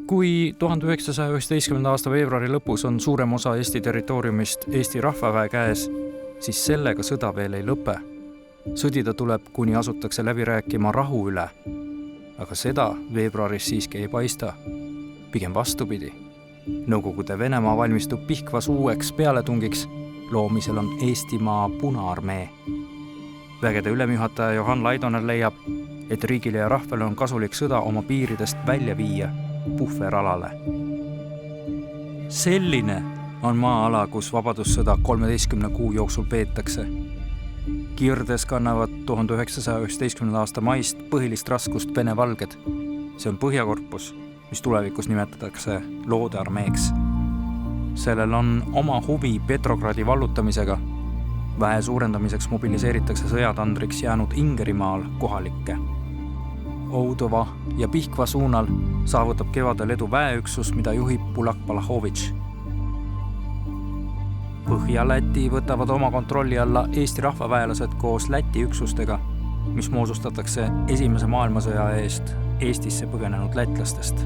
Kui 1919. aasta veebruari lõpus on suurem osa Eesti territooriumist Eesti rahvaväe käes, siis sellega sõda veel ei lõpe. Sõdida tuleb, kuni asutakse läbi rääkima rahu üle. Aga seda veebruaris siiski ei paista. Pigem vastupidi. Nõukogude Venemaa valmistub Pihkvas uueks pealetungiks. Loomisel on Eestimaa Punaarmee. Vägede ülemjuhataja Johan Laidoner leiab, et riigile ja rahvale on kasulik sõda oma piiridest välja viia puhveralale. Selline on maa-ala, kus vabadussõda 13 kuu jooksul peetakse. Kirdes kannavad 1919. aasta maist põhilist raskust Vene valged. See on Põhjakorpus, mis tulevikus nimetatakse loodearmeeks. Sellel on oma huvi Petrogradi vallutamisega. Väe suurendamiseks mobiliseeritakse sõjatandriks jäänud Ingerimaal kohalikke. Oudova ja Pihkva suunal saavutab kevadel edu väeüksus, mida juhib Bulak Balahovitš. Põhja-Läti võtavad oma kontrolli alla Eesti rahvaväelased koos Läti üksustega, mis moodustatakse Esimese maailmasõja eest Eestisse põgenenud lätlastest.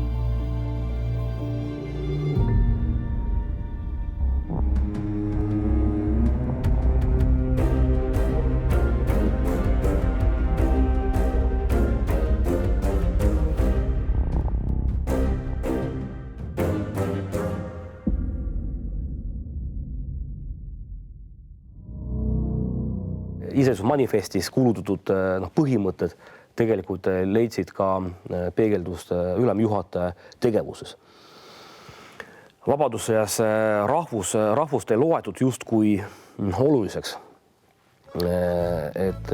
Iseseisvusmanifestis kuulutatud põhimõtted tegelikult leidsid ka peegeldust ülemjuhataja tegevuses. Vabadussõjas rahvust ei loetud justkui oluliseks. Et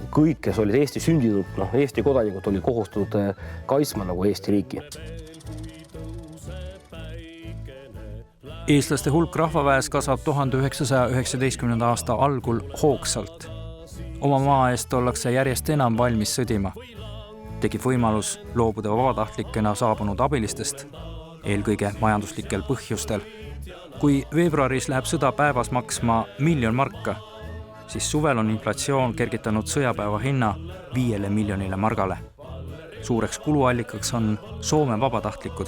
kõik, kes olid Eesti sündinud, Eesti kodanikud olid kohustatud kaitsma nagu Eesti riiki. Eestlaste hulk rahvaväes kasvab 1919. aasta algul hoogsalt. Oma maa eest ollakse järjest enam valmis sõdima. Tekib võimalus loobuda vabatahtlikena saabunud abilistest, eelkõige majanduslikel põhjustel. Kui veebruaris läheb sõda päevas maksma 1 000 000 marka, siis suvel on inflatsioon kergitanud sõjapäeva hinna 5 miljonile margale. Suureks kuluallikaks on Soome vabatahtlikud,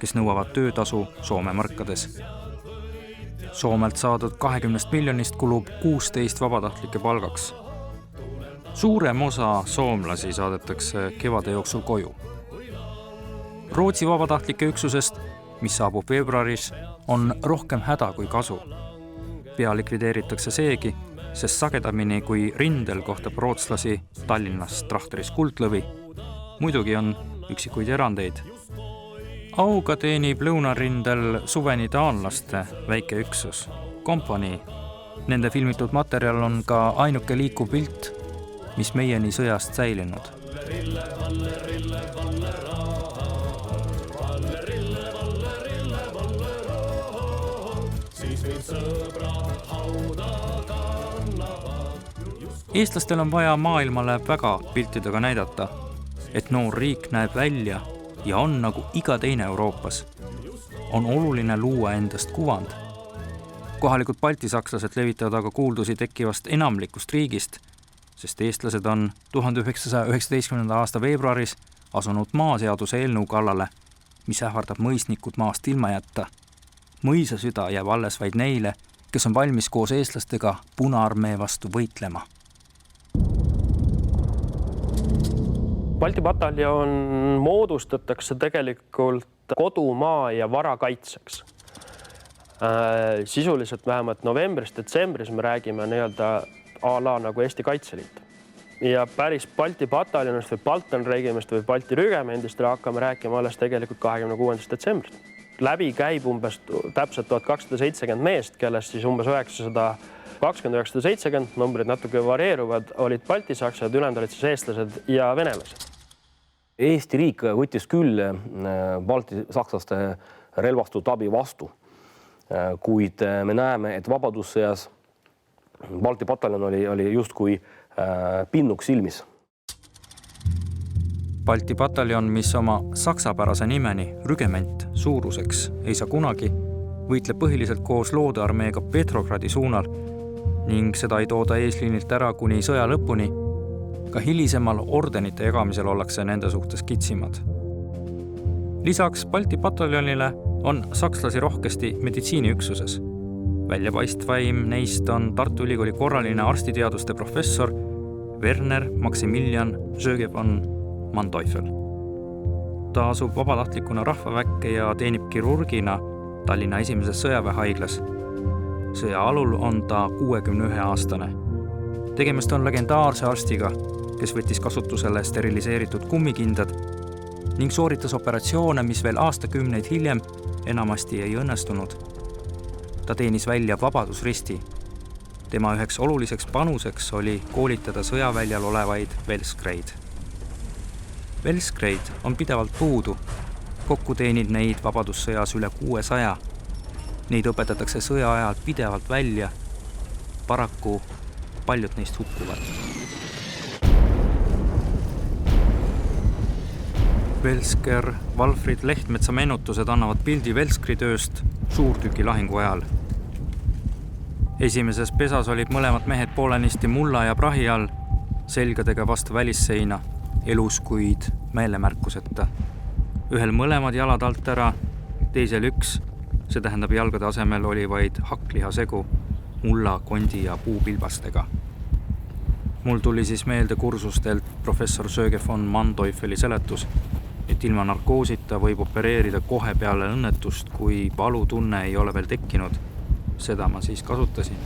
kes nõuavad töötasu Soome markades. Soomelt saadud 20 miljonist kulub 16 vabatahtlike palgaks. Suurem osa soomlasi saadetakse kevade jooksul koju. Rootsi vabatahtlike üksusest, mis saabub veebruaris, on rohkem häda kui kasu. Pea likvideeritakse seegi, sest sagedamini kui rindel kohtab rootslasi Tallinnas trahteris Kuldlõvi. Muidugi on üksikuid erandeid. Auga teenib lõunarindel suveni taanlaste väike üksus, kompanii. Nende filmitud materjal on ka ainuke liikuv pilt, mis meieni sõjast säilinud. Eestlastel on vaja maailmale väga piltidega näidata, et noor riik näeb välja ja on nagu iga teine Euroopas. On oluline luua endast kuvand. Kohalikud baltisakslased levitavad aga kuuldusi tekkivast enamlikust riigist, sest eestlased on 1919. aasta veebruaris asunud maaseaduse eelnõu kallale, mis ähvardab mõisnikud maast ilma jätta. Mõisasüda jääb alles vaid neile, kes on valmis koos eestlastega Punaarmee vastu võitlema. Balti pataljon moodustatakse tegelikult kodumaa ja vara kaitseks. Sisuliselt vähemalt novembris-detsembris me räägime a la nagu Eesti Kaitseliit. Ja päris Balti pataljonist või Baltenregimist või Balti rügemendist hakkame rääkima alles tegelikult 26. detsembrist. Läbi käib umbes täpselt 1270 meest, kellest siis umbes 920-970, numbrid natuke varieeruvad, olid baltisakslased, ülejäänud olid siis eestlased ja venelased. Eesti riik võttis küll baltisakslaste relvastatud abi vastu, kuid me näeme, et vabadussõjas Balti pataljon oli justkui pinnuks silmis. Balti pataljon, mis oma saksapärase nimeni rügement suuruseks ei saa kunagi, võitleb põhiliselt koos loodearmeega Petrogradi suunal ning seda ei tooda eesliinilt ära kuni sõja lõpuni. Ka hilisemal ordenite jagamisel ollakse nende suhtes kitsimad. Lisaks Balti pataljonile on sakslasi rohkesti meditsiiniüksuses. Väljapaistvaim neist on Tartu Ülikooli korraline arstiteaduste professor Werner Maximilian Zöge von Manteuffel. Ta asub vabatahtlikuna rahvaväkke ja teenib kirurgina Tallinna esimeses sõjaväehaiglas. Sõja alul on ta 61-aastane. Tegemist on legendaarse arstiga, kes võttis kasutusele steriliseeritud kummikindad ning sooritas operatsioone, mis veel aastakümneid hiljem enamasti ei õnnestunud. Ta teenis välja Vabadusristi. Tema üheks oluliseks panuseks oli koolitada sõjaväljal olevaid velskreid. Velskreid on pidevalt puudu. Kokku teenid neid Vabadussõjas üle 600. Neid õpetatakse sõja ajal pidevalt välja. Paraku paljud neist hukkuvad. Velsker Valfrid Lehtmetsa meenutused annavad pildi Velskri tööst suurtüki lahingu ajal. Esimeses pesas olid mõlemad mehed poolenisti mulla ja prahi all, selgadega vastu välisseina, elus kuid meelemärkuseta. Ühel mõlemad jalad alt ära, teisel üks, see tähendab jalgade asemel oli vaid hakklihasegu, mulla, kondi ja puupilbastega. Mul tuli siis meelde kursustelt professor Zöge von Manteufeli seletus, et ilma narkoosita võib opereerida kohe peale õnnetust, kui valutunne ei ole veel tekkinud. Seda ma siis kasutasin.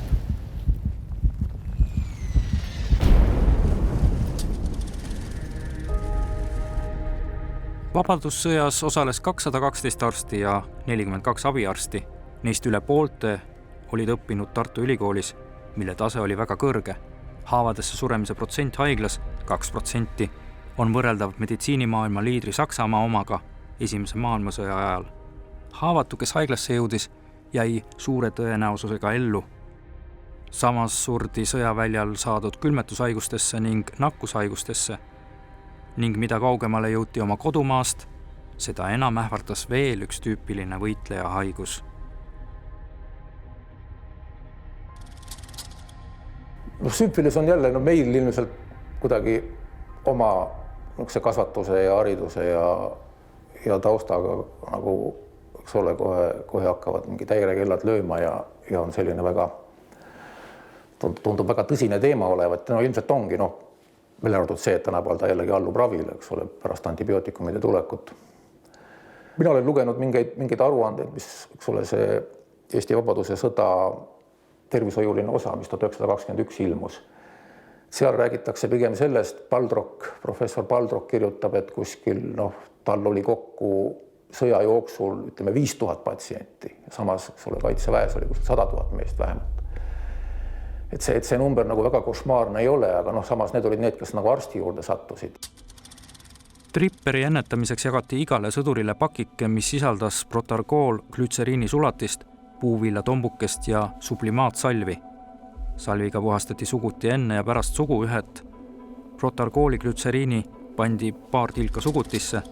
Vabadussõjas osales 212 arsti ja 42 abiarsti. Neist üle poolte olid õppinud Tartu Ülikoolis, mille tase oli väga kõrge. Haavadesse suremise protsent haiglas 2% on võrreldav meditsiinimaailma liidri Saksamaa omaga esimese maailmasõja ajal. Haavatu, kes haiglasse jõudis, jäi suure tõenäosusega ellu. Samas surdi sõjaväljal saadud külmetushaigustesse ning nakkushaigustesse ning mida kaugemale jõuti oma kodumaast, seda enam ähvardas veel üks tüüpiline võitleja haigus. Süüfilis on jälle meil ilmselt kuidagi oma kasvatuse ja hariduse ja taustaga nagu eks ole, kohe hakkavad mingi täirekellad lööma ja on selline väga, tundub väga tõsine teema olevat. Ilmselt ongi, välja arvatud see, et tänapäeval ta jällegi allub ravile, eks ole, pärast antibiootikumide tulekut. Mina olen lugenud mingeid aruandeid, mis, eks ole, see Eesti Vabaduse sõda tervishoiuline osa, mis 1921 ilmus. Seal räägitakse pigem sellest, professor Baldrock kirjutab, et kuskil, tal oli kokku sõja jooksul, 5000 patsienti. Samas, kaitseväes oli 100 000 meest vähemalt. Et see number nagu väga košmaarne ei ole, aga samas need olid need, kes nagu arsti juurde sattusid. Tripperi ennetamiseks jagati igale sõdurile pakike, mis sisaldas protarkool glütseriini sulatist, puuvilla tombukest ja sublimaatsalvi. Salviga puhastati suguti enne ja pärast suguühet. Protarkooli glütseriini pandi paar tilka sugutisse.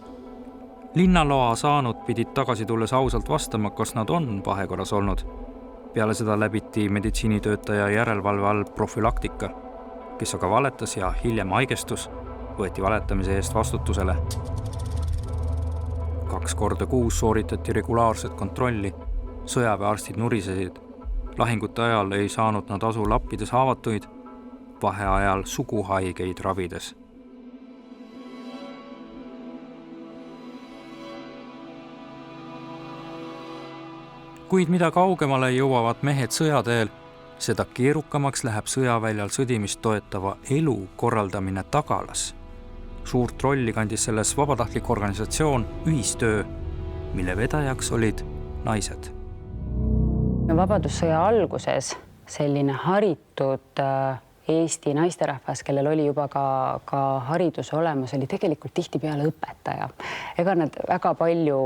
Linnaloa saanud pidid tagasi tulles ausalt vastama, kas nad on vahekorras olnud. Peale seda läbiti meditsiinitöötaja järelevalve all profülaktika, kes aga valetas ja hiljem haigestus, võeti valetamise eest vastutusele. 2 korda kuus sooritati regulaarset kontrolli. Sõjaväearstid nurisesid. Lahingute ajal ei saanud nad asu lappides haavatuid, vaheajal suguhaigeid ravides. Kuid mida kaugemale jõuavad mehed sõjateel, seda keerukamaks läheb sõjaväljal sõdimist toetava elu korraldamine tagalas. Suurt rolli kandis selles vabatahtlik organisatsioon Ühistöö, mille vedajaks olid naised. Vabadussõja alguses selline haritud Eesti naisterahvas, kellel oli juba ka hariduse olemas, oli tegelikult tihtipeale õpetaja. Ega nad väga palju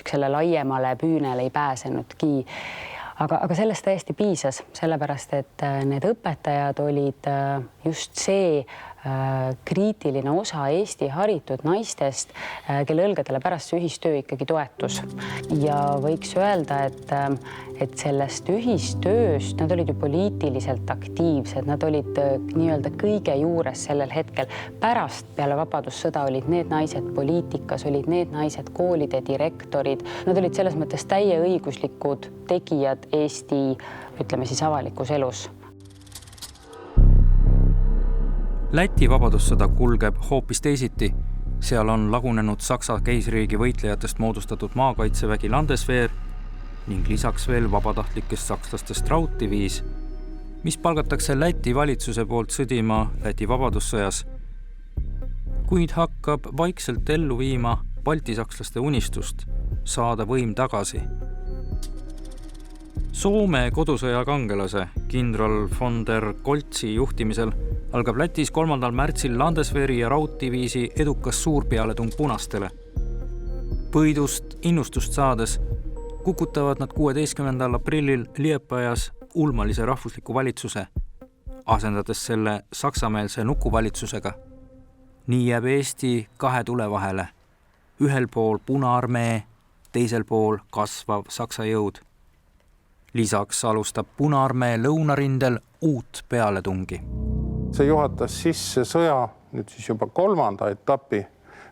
selle laiemale püünele ei pääsenudki. Aga sellest täiesti piisas, sellepärast, et need õpetajad olid just see kriitiline osa Eesti haritud naistest, kelle õlgadele pärast see ühistöö ikkagi toetus. Ja võiks öelda, et sellest ühistööst nad olid ju poliitiliselt aktiivsed, nad olid nii-öelda kõige juures sellel hetkel. Pärast peale vabadussõda olid need naised poliitikas, olid need naised koolide direktorid. Nad olid selles mõttes täieõiguslikud tegijad Eesti, ütleme siis avalikus elus. Läti vabadussõda kulgeb hoopis teisiti. Seal on lagunenud Saksa keisririigi võitlejatest moodustatud maakaitsevägi Landeswehr ning lisaks veel vabatahtlikest sakslastest Rauddiviis, mis palgatakse Läti valitsuse poolt sõdima Läti vabadussõjas, kuid hakkab vaikselt ellu viima baltisakslaste unistust saada võim tagasi. Soome kodusõja kangelase kindral von der Goltzi juhtimisel algab Lätis 3. märtsil Landeswehri ja Rauddiviisi edukas suurpealetung punastele. Põidust innustust saades kukutavad nad 16. aprillil Liepajas ulmalise rahvusliku valitsuse, asendades selle saksameelse nukuvalitsusega. Nii jääb Eesti kahe tule vahele. Ühel pool Punaarmee, teisel pool kasvav Saksa jõud. Lisaks alustab Punaarmee lõunarindel uut pealetungi. See juhatas sisse sõja nüüd siis juba 3. etapi,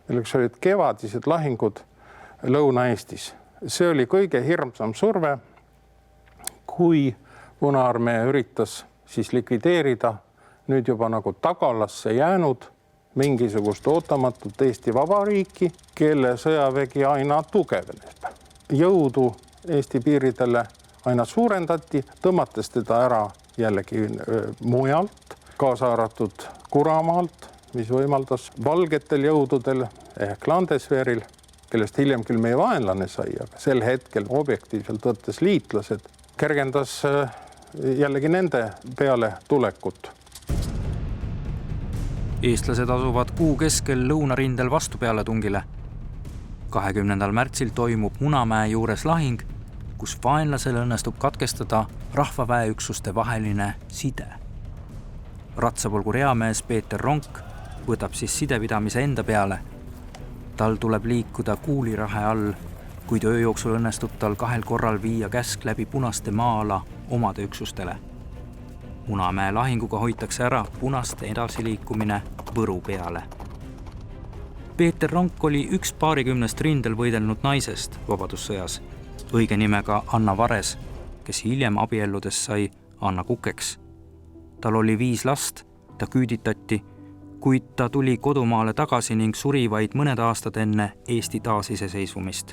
milleks olid kevadised lahingud Lõuna-Eestis. See oli kõige hirmsam surve, kui Punaarmee üritas siis likvideerida nüüd juba nagu tagalasse jäänud mingisugust ootamatut Eesti Vabariiki, kelle sõjavägi aina tugevneb. Jõudu Eesti piiridele aina suurendati, tõmmates teda ära jällegi mujalt, kaasa arvatud Kuramaalt, mis võimaldas valgetel jõududel ehk Landeswehril, kellest hiljem küll meie vaenlane sai, aga sel hetkel objektiivselt võttes liitlased, kergendas jällegi nende peale tulekut. Eestlased asuvad kuu keskel lõunarindel vastu pealetungile. 20. märtsil toimub Munamäe juures lahing, kus vaenlasel õnnestub katkestada rahvaväeüksuste vaheline side. Ratsapolgu reamees Peeter Ronk võtab siis sidepidamise enda peale. Tal tuleb liikuda kuulirahe all, kuid öö jooksul õnnestub tal 2 korral viia käsk läbi punaste maa-ala omade üksustele. Munamäe lahinguga hoitakse ära punaste edasiliikumine Võru peale. Peeter Ronk oli üks 20 rindel võidelnud naisest vabadussõjas, õige nimega Anna Vares, kes hiljem abielludes sai Anna Kukeks. Tal oli 5 last, ta küüditati, kuid ta tuli kodumaale tagasi ning suri vaid mõned aastad enne Eesti taasiseseisvumist.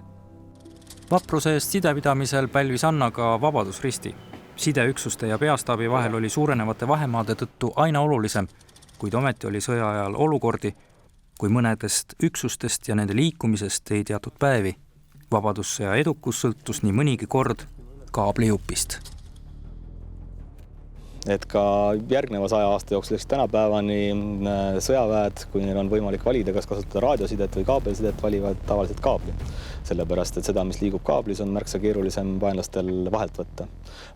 Vapruse eest sidepidamisel pälvis Anna ka Vabadusristi. Sideüksuste ja peastaabi vahel oli suurenevate vahemaade tõttu aina olulisem, kuid ometi oli sõja ajal olukordi, kui mõnedest üksustest ja nende liikumisest ei teatud päevi. Vabadussõja edukus sõltus nii mõnigi kord kaabliupist. Et ka järgneva 100 aasta jooksul tänapäevani sõjaväed, kui neil on võimalik valida, kas kasutada raadiosidet või kaabelsidet, valivad tavaliselt kaabli. Sellepärast, et seda, mis liigub kaablis, on märksa keerulisem vaenlastel vahelt võtta.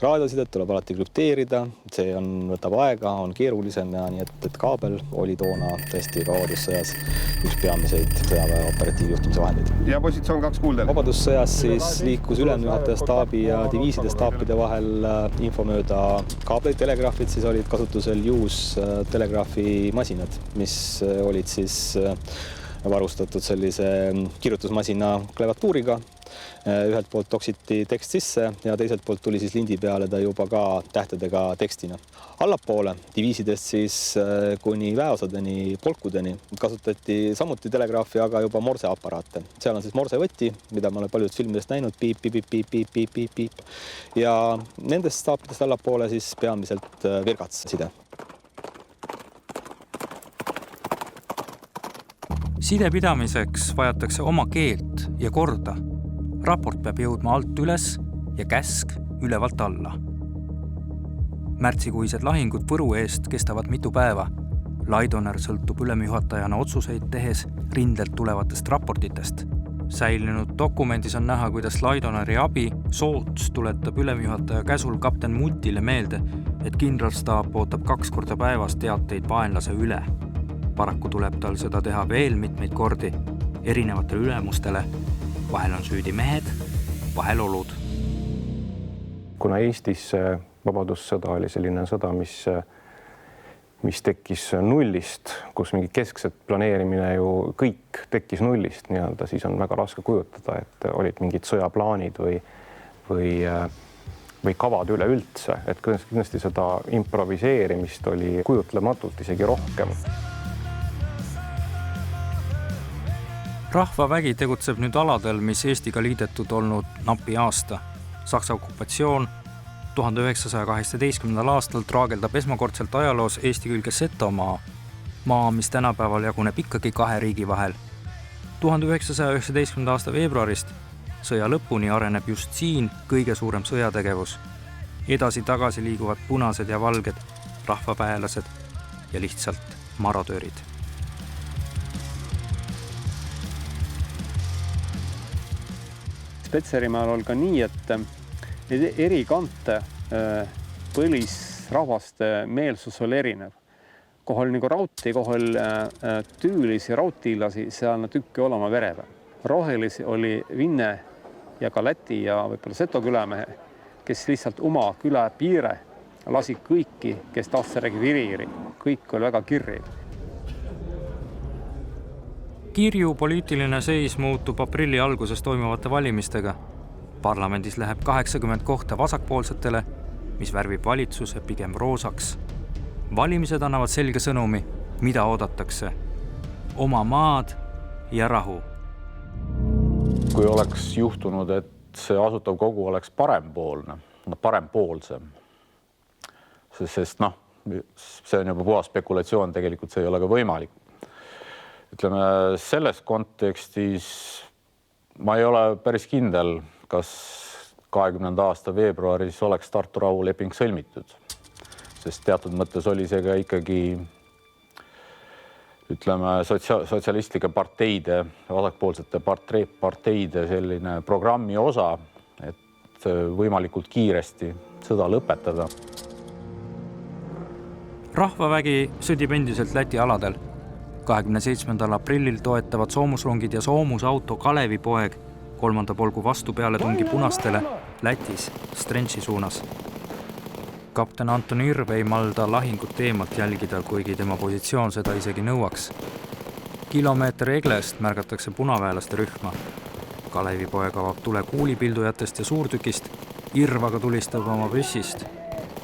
Raadiosidet tuleb alati krüpteerida, see võtab aega, on keerulisem ja nii, et kaabel oli toona tõesti ka vabadussõjas üks peamiseid sõjaväe operatiivjuhtimise vahendeid. Ja positsioon 2 kuuldel. Vabadussõjas siis liikus ülemjuhataja staabi ja diviiside staapide vahel info mööda kaableid. Telegraafid siis olid kasutusel juus telegraafimasinad, mis olid siis varustatud sellise kirjutusmasina klaviatuuriga. Ühelt poolt toksiti tekst sisse ja teiselt poolt tuli siis lindi peale ta juba ka tähtedega tekstina. Allapoole diviisidest siis kuni väeosadeni, polkudeni kasutati samuti telegraafi, aga juba morseaparaate. Seal on siis morsevõti, mida ma olen paljud filmidest näinud, piip, piip, piip, piip, piip, piip, piip. Ja nendest staapidest allapoole siis peamiselt virgats side. Sidepidamiseks vajatakse oma keelt ja korda. Raport peab jõudma alt üles ja käsk ülevalt alla. Märtsikuised lahingud Võru eest kestavad mitu päeva. Laidoner sõltub ülemjuhatajana otsuseid tehes rindelt tulevatest raportitest. Säilinud dokumendis on näha, kuidas Laidoneri abi Soots tuletab ülemjuhataja käsul kapten Multile meelde, et kindralstaap ootab 2 korda päevas teateid vaenlase üle. paraku tuleb tal seda teha veel mitmeid kordi erinevatele ülemustele. Vahel on süüdi mehed, vahel olud. Kuna Eestis vabadussõda oli selline sõda, mis tekkis nullist, kus mingi keskset planeerimine ju kõik tekkis nullist nii-öelda, siis on väga raske kujutada, et olid mingid sõjaplaanid või kavad üleüldse, et kindlasti seda improviseerimist oli kujutlematult isegi rohkem. Rahvavägi tegutseb nüüd aladel, mis Eestiga liidetud olnud napi aasta. Saksa okupatsioon 1918. aastal traageldab esmakordselt ajaloos Eesti külge Setomaa, maa, mis tänapäeval jaguneb ikkagi 2 riigi vahel. 1919. aasta veebruarist sõja lõpuni areneb just siin kõige suurem sõjategevus. Edasi-tagasi liiguvad punased ja valged, rahvaväelased ja lihtsalt marodöörid. Petserimaal on ka nii, et neid eri kante põlisrahvaste meelsus oli erinev. Kohal nagu rauti, kohal tüülisi rautiilasi, seal tükki olema vereve. Rohelisi oli Vinne ja ka Läti ja võib-olla Seto külamehe, kes lihtsalt oma küla piire lasi kõiki, kes tahtsid regiviiri. Kõik oli väga kirriv. Kirju poliitiline seis muutub aprilli alguses toimuvate valimistega. Parlamendis läheb 80 kohta vasakpoolsetele, mis värvib valitsuse pigem roosaks. Valimised annavad selge sõnumi, mida oodatakse. Oma maad ja rahu. Kui oleks juhtunud, et see asutav kogu oleks parempoolsem, sest see on juba puhas spekulatsioon, tegelikult see ei ole ka võimalik. Ütleme, selles kontekstis ma ei ole päris kindel, kas 20. aasta veebruaris oleks Tartu rahuleping sõlmitud, sest teatud mõttes oli see ka ikkagi ütleme, sotsialistlike parteide, vasakpoolsete parteide selline programmi osa, et võimalikult kiiresti sõda lõpetada. Rahvavägi sõdib endiselt Läti aladel. 27. aprillil toetavad soomusrongid ja soomusauto Kalevipoeg 3. polgu vastu pealetungi punastele Lätis Strentši suunas. Kapten Anton Irv ei malda lahingut eemalt jälgida, kuigi tema positsioon seda isegi nõuaks. Kilomeeter eglest märgatakse punaväelaste rühma. Kalevipoeg avab tule kuulipildujatest ja suurtükist, Irv aga tulistab oma püssist.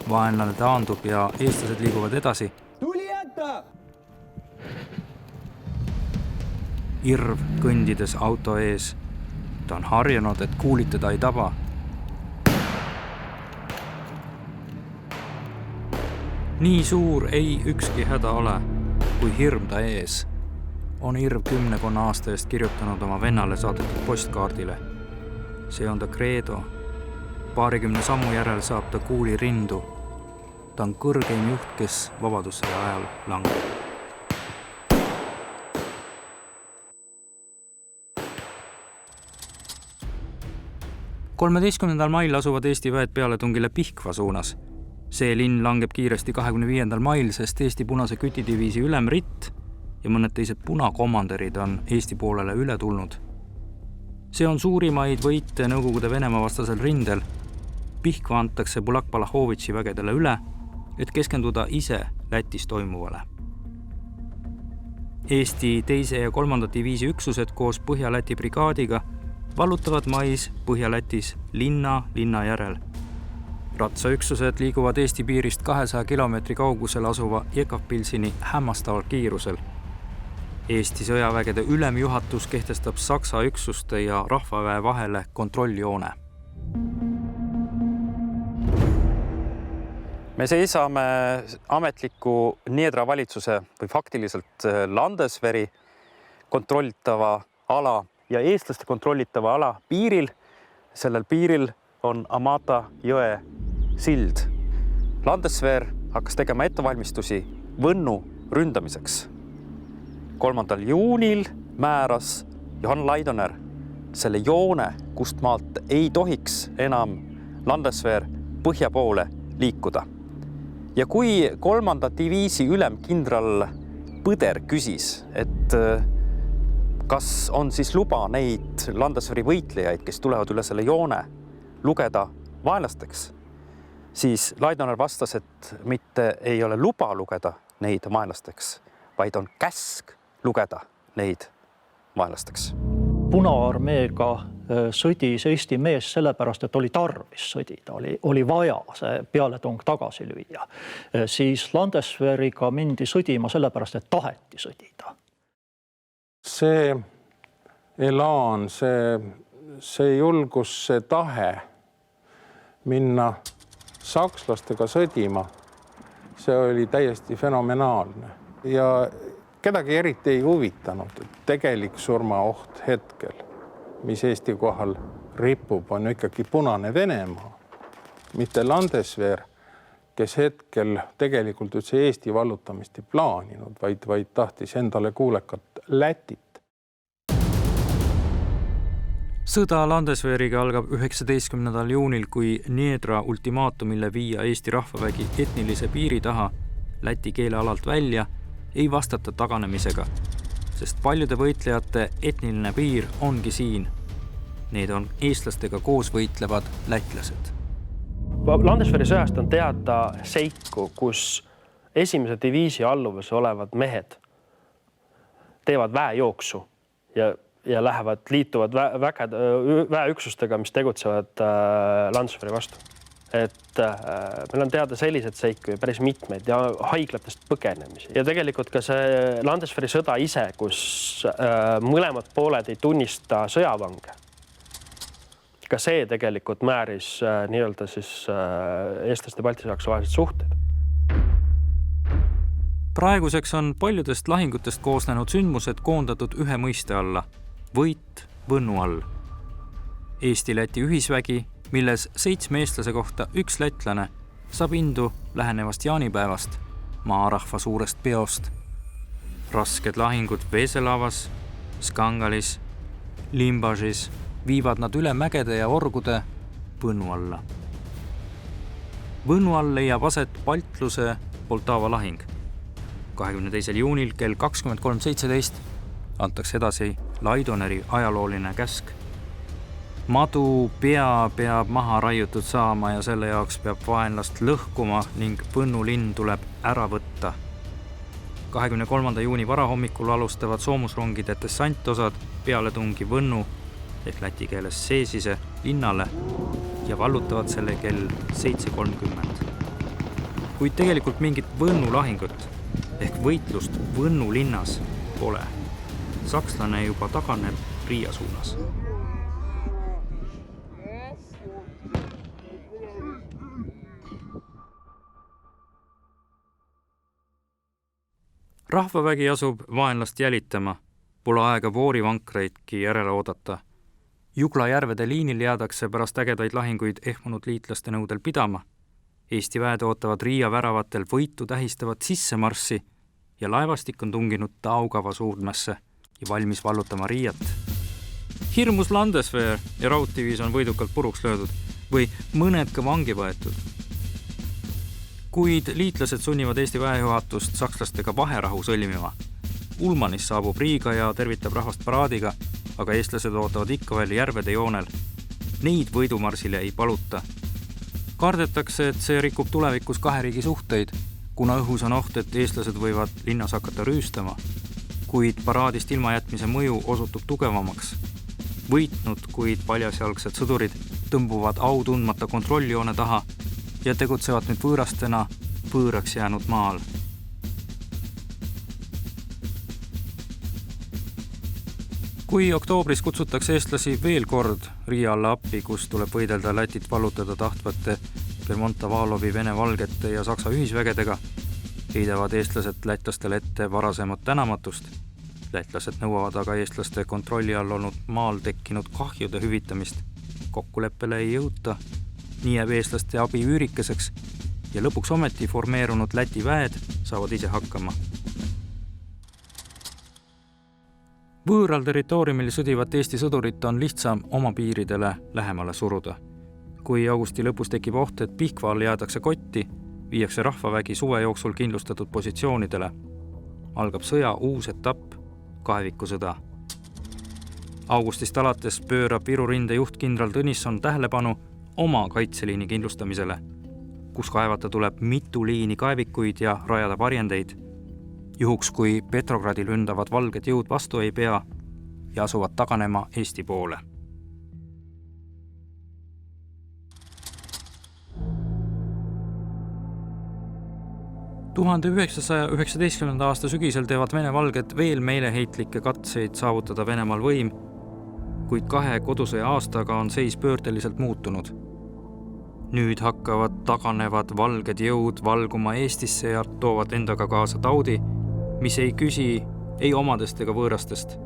Vaenlane taandub ja eestlased liiguvad edasi. Irv kõndides auto ees. Ta on harjunud, et kuulid teda ei taba. Nii suur ei ükski häda ole, kui hirm ta ees. On Irv 10 aasta eest kirjutanud oma vennale saadetud postkaardile. See on ta kreedo. 20 sammu järel saab ta kuuli rindu. Ta on kõrgeim juht, kes vabadussõja ajal langeb. –13. mail asuvad Eesti väed pealetungile Pihkva suunas. See linn langeb kiiresti 25. mail, sest Eesti punase kütidiviisi ülem Ritt ja mõned teised punakomanderid on Eesti poolele üle tulnud. See on suurimaid võite Nõukogude Venemaa vastasel rindel. Pihkva antakse Bulak-Balahovitši vägedele üle, et keskenduda ise Lätis toimuvale. Eesti 2. ja 3. diviisi üksused koos Põhja-Läti brigaadiga vallutavad mais Põhja-Lätis linna järel. Ratsaüksused liiguvad Eesti piirist 200 kilomeetri kaugusel asuva Jekavpilsini hämmastaval kiirusel. Eesti sõjavägede ülemjuhatus kehtestab Saksa üksuste ja rahvaväe vahele kontrolljoone. Me seisame ametliku Niedra valitsuse või faktiliselt Landesveri kontrollitava ala ja eestlaste kontrollitava ala piiril. Sellel piiril on Amata jõe sild. Landesver hakkas tegema ettevalmistusi Võnnu ründamiseks. 3. juunil määras Johan Laidoner selle joone, kust maalt ei tohiks enam Landesver põhja poole liikuda. Ja kui 3. diviisi ülem kindral Põder küsis, et kas on siis luba neid Landesveri võitlejaid, kes tulevad üle selle joone, lugeda vaenlasteks, siis Laidoner vastas, et mitte ei ole luba lugeda neid vaenlasteks, vaid on käsk lugeda neid vaenlasteks. Punaarmeega sõdis Eesti mees sellepärast, et oli tarvis sõdida, oli vaja see pealetung tagasi lüüa. Siis Landesveriga mindi sõdima sellepärast, et taheti sõdida. See elaan, see julgus, see tahe minna sakslastega sõdima, see oli täiesti fenomenaalne ja kedagi eriti ei huvitanud, et tegelik surmaoht hetkel, mis Eesti kohal ripub, on ikkagi punane Venemaa, mitte Landesver, kes hetkel tegelikult üldse Eesti vallutamist ei plaaninud, vaid tahtis endale kuulekat Lätit. Sõda Landesveriga algab 19. juunil, kui Niedra ultimaatumile viia Eesti rahvavägi etnilise piiri taha Läti keelealalt välja ei vastata taganemisega, sest paljude võitlejate etniline piir ongi siin. Need on eestlastega koos võitlevad lätlased. Landesveri sõjast on teada seiku, kus esimese diviisi alluvus olevad mehed teevad väejooksu ja lähevad, liituvad väeüksustega, mis tegutsevad Landesveri vastu. Et meil on teada sellised seiku ja päris mitmeid ja haiglatest põgenemisi. Ja tegelikult ka see Landesveri sõda ise, kus mõlemad pooled ei tunnista sõjavange. Ka see tegelikult määris nii-öelda siis eestlaste Balti-Saksa vahelised suhted. Praeguseks on paljudest lahingutest koosnenud sündmused koondatud ühe mõiste alla – võit Võnnu all. Eesti-Läti ühisvägi, milles 7 eestlase kohta 1 lätlane, saab indu lähenevast jaanipäevast, maarahva suurest peost. Rasked lahingud Veselavas, Skangalis, Limbažis viivad nad üle mägede ja orgude Võnnu alla. Võnnu all leiab aset Baltluse Poltava lahing. 22. juunil kell 23.17 antakse edasi Laidoneri ajalooline käsk. Madu pea peab maha raiutud saama ja selle jaoks peab vaenlast lõhkuma ning Võnnu linn tuleb ära võtta. 23. juuni varahommikul alustavad soomusrongide dessantosad pealetungi Võnnu ehk läti keeles Seesise linnale ja vallutavad selle kell 7.30. Kuid tegelikult mingit Võnnu lahingut ehk võitlust Võnnu linnas pole. Sakslane juba taganeb Riia suunas. Rahvavägi asub vaenlast jälitama, pole aega voorivankreidki järele oodata. Jugla järvede liinil jäädakse pärast ägedaid lahinguid ehmunud liitlaste nõudel pidama. Eesti väed ootavad Riia väravatel võitu tähistavat sissemarssi ja laevastik on tunginud Taugava suudmesse ja valmis vallutama Riiat. Hirmus Landesver ja rauddiviis on võidukalt puruks löödud või mõned ka vangi võetud. Kuid liitlased sunnivad Eesti väejuhatust sakslastega vaherahu sõlmima. Ulmanis saabub Riiga ja tervitab rahvast paraadiga, aga eestlased ootavad ikka veel järvede joonel. Neid võidumarsile ei paluta. Kardetakse, et see rikub tulevikus 2 riigi suhteid, kuna õhus on oht, et eestlased võivad linnas hakata rüüstama. Kuid paraadist ilmajätmise mõju osutub tugevamaks. Võitnud, kuid paljasjalgsed sõdurid tõmbuvad au tundmata kontrolljoone taha ja tegutsevad nüüd võõrastena võõraks jäänud maal. Kui oktoobris kutsutakse eestlasi veel kord Riia alla appi, kus tuleb võidelda Lätit vallutada tahtvate Bermonta-Valovi Vene valgete ja Saksa ühisvägedega, heidavad eestlased lätlastele ette varasemat tänamatust. Lätlased nõuavad aga eestlaste kontrolli all olnud maal tekkinud kahjude hüvitamist. Kokkuleppele ei jõuta, nii jääb eestlaste abi üürikeseks ja lõpuks ometi formeerunud Läti väed saavad ise hakkama. Võõral territooriumil sõdivat Eesti sõdurit on lihtsam oma piiridele lähemale suruda. Kui augusti lõpus tekib oht, et Pihkva all jäädakse kotti, viiakse rahvavägi suve jooksul kindlustatud positsioonidele. algab sõja uus etapp, kaevikusõda. Augustist alates pöörab Viru rinde juht kindral Tõnisson tähelepanu oma kaitseliini kindlustamisele, kus kaevata tuleb mitu liini kaevikuid ja rajada varjendeid, juhuks kui Petrogradil ründavad valged jõud vastu ei pea ja asuvad taganema Eesti poole. ...1919. aasta sügisel teevad Vene valged veel meeleheitlikke katseid saavutada Venemaal võim, kuid 2 kodusõja aastaga on seis pöördeliselt muutunud. Nüüd hakkavad taganevad valged jõud valguma Eestisse ja toovad endaga kaasa taudi, mis ei küsi ei omadest ega võõrastest,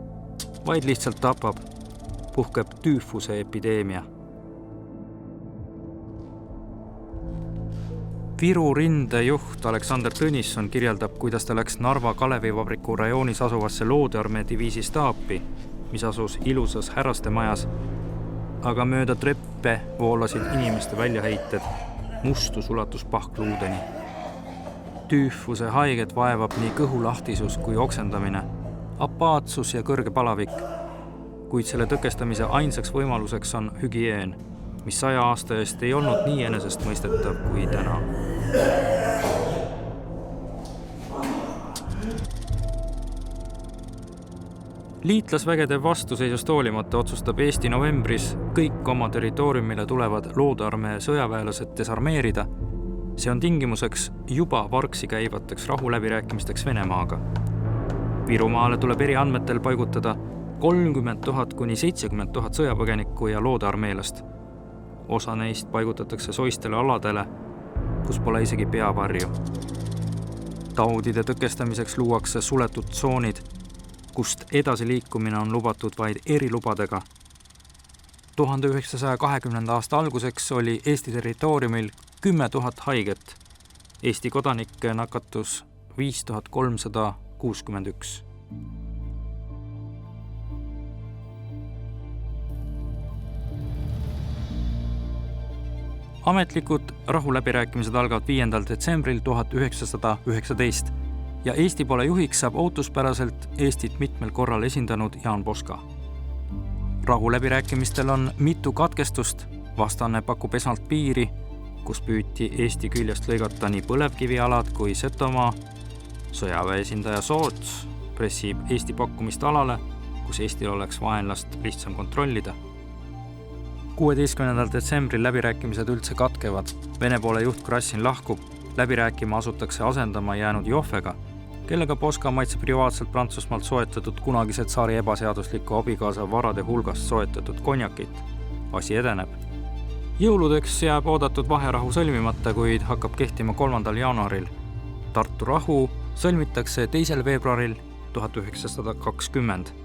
vaid lihtsalt tapab, puhkeb tüüfuse epideemia. Viru rinde juht Aleksander Tõnisson kirjeldab, kuidas ta läks Narva Kalevivabriku rajoonis asuvasse Loodearmee diviisi staapi, mis asus ilusas härraste majas, aga mööda treppe voolasid inimeste väljaheited, mustus ulatus pahkluudeni. Tüüfuse haiget vaevab nii kõhulahtisus kui oksendamine, apaatsus ja kõrge palavik, kuid selle tõkestamise ainsaks võimaluseks on hügieen, mis 100 aasta eest ei olnud nii enesest mõistetav kui täna. Liitlasvägede vastuseisust hoolimata otsustab Eesti novembris kõik oma territooriumile tulevad Loodearmee sõjaväelased desarmeerida. See on tingimuseks juba vargsi käivateks rahuläbirääkimisteks Venemaaga. Virumaale tuleb eri andmetel paigutada 30 000 kuni 70 000 sõjapõgenikku ja Loodearmeelast. Osa neist paigutatakse soistele aladele, kus pole isegi peavarju. Taudide tõkestamiseks luuakse suletud tsoonid, kust edasi liikumine on lubatud vaid erilubadega. 1920. aasta alguseks oli Eesti territooriumil 10 000 haiget. Eesti kodanikke nakatus 5361. Ametlikud rahuläbirääkimised algavad 5. detsembril 1919 ja Eesti poole juhiks saab ootuspäraselt Eestit mitmel korral esindanud Jaan Poska. Rahuläbirääkimistel on mitu katkestust, vastane pakub esmalt piiri, kus püüti Eesti küljest lõigata nii põlevkivialad kui Setomaa. Sõjaväe esindaja Soots pressib Eesti pakkumist alale, kus Eestil oleks vaenlast lihtsam kontrollida. 16. detsembril läbirääkimised üldse katkevad. Vene poole juht Krassin lahkub, läbirääkima asutakse asendama jäänud Joffega, kellega Poska maitseb privaatselt Prantsusmaalt soetatud kunagised saari ebaseadusliku abikaasa varade hulgast soetatud konjakit. Asi edeneb. Jõuludeks jääb oodatud vaherahu sõlmimata, kuid hakkab kehtima 3. jaanuaril. Tartu rahu sõlmitakse 2. veebruaril 1920.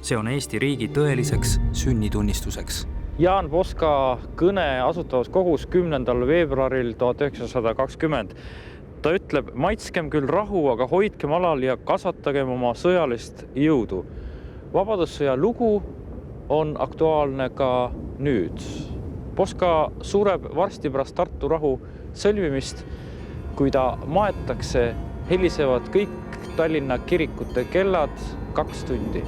See on Eesti riigi tõeliseks sünnitunnistuseks. Jaan Poska kõne Asutavas Kogus 10. veebruaril 1920. Ta ütleb, maitskem küll rahu, aga hoidkem alal ja kasvatagem oma sõjalist jõudu. Vabadussõja lugu on aktuaalne ka nüüd. Poska sureb varsti pärast Tartu rahu sõlmimist, kui ta maetakse, helisevad kõik Tallinna kirikute kellad 2 tundi.